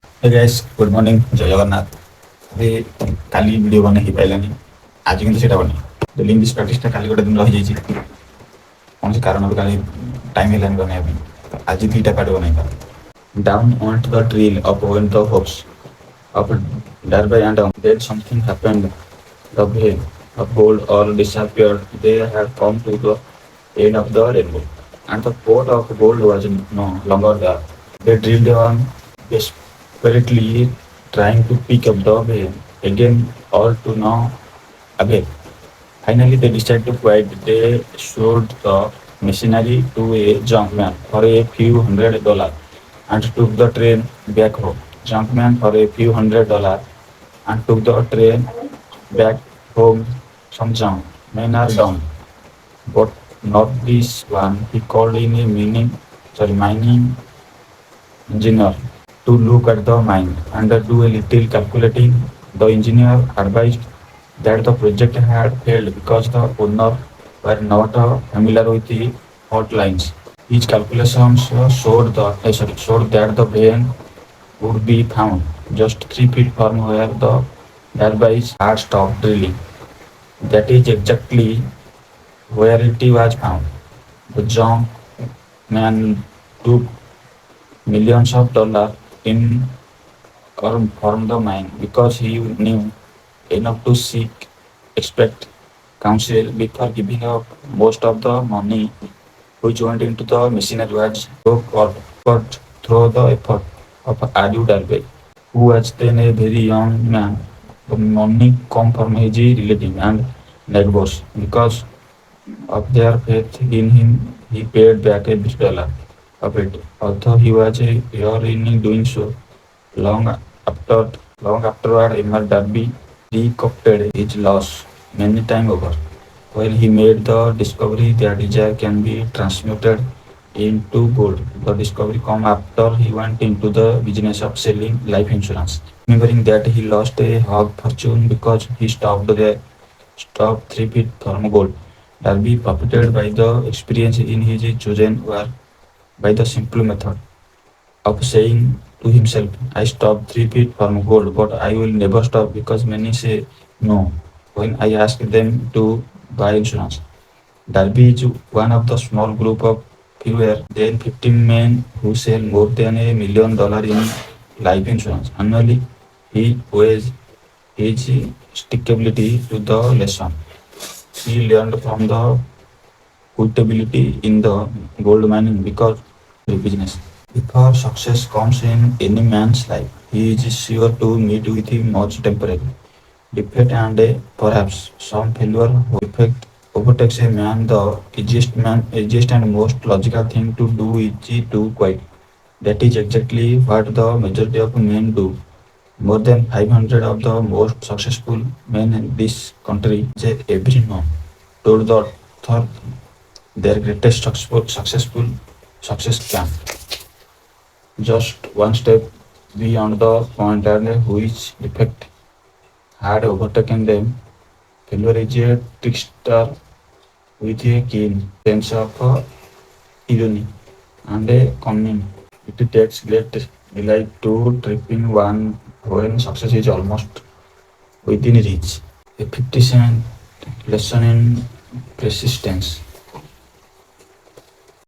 Hey guys good morning जय जगन्नाथ। अरे काली video बने ही पाइलानी आज किंतु सेटा बने द इंग्लिश प्रैक्टिस काली गोटे दिन रही जाइए कौन से कारण काली टाइम हेलानी बने आज दुईटा पार्ट बनेगा down on to the trill up when the hopes of thereby and then something happened. The veil of gold all disappeared. They had come to the end of the rainbow, and the pot of gold was no longer there. They drilled on desperately, trying to pick up the veil again, all to no avail. Finally, they decided to quit. They sold the machinery to a junkman for a few $100 and took the train back home. Junkman for a few $100 and took the train back home. Some junk men are down, but not this one. He called in a mining engineer to look at the mine and do a little calculating. The engineer advised that the project had failed because the owner were not familiar with the fault lines. His calculations showed that the vein would be found just 3 feet from where the airbase had stopped drilling. That is exactly where it was found. The junk man took millions of dollars in from the mine because he knew enough to seek expect counsel before giving up most of the money which went into the machinery was so cut through the effort of Adu Dalbe, who was then a very young man. The money come from his relative and neighbors. Because of their faith in him, he paid back every dollar of it. Although he was a year in doing so, long after long afterward, Emma Darby recouped his loss many times over. When he made the discovery that desire can be transmuted into gold, the discovery came after he went into the business of selling life insurance. Remembering that he lost a hog fortune because he stopped 3 feet from gold, Darby profited by the experience in his chosen work by the simple method of saying to himself, I stopped 3 feet from gold, but I will never stop because many say no when I ask them to buy insurance. Darby is one of the small group of fewer than 15 men who sell more than $1 million in life insurance annually. He owes his stickability to the lesson he learned from the quitability in the gold mining because business. Before success comes in any man's life, he is sure to meet with much temporary defeat and perhaps some failure. Defect overtakes a man. The easiest and most logical thing to do is to quit. That is exactly what the majority of men do. More than 500 of the most successful men in this country every month told the author their greatest successful success came just one step beyond the point at which defect had overtaken them. Failure is a trickster with a keen sense of irony and a cunning. It takes great delight to tripping one when success is almost within reach. A 50-cent lesson in persistence.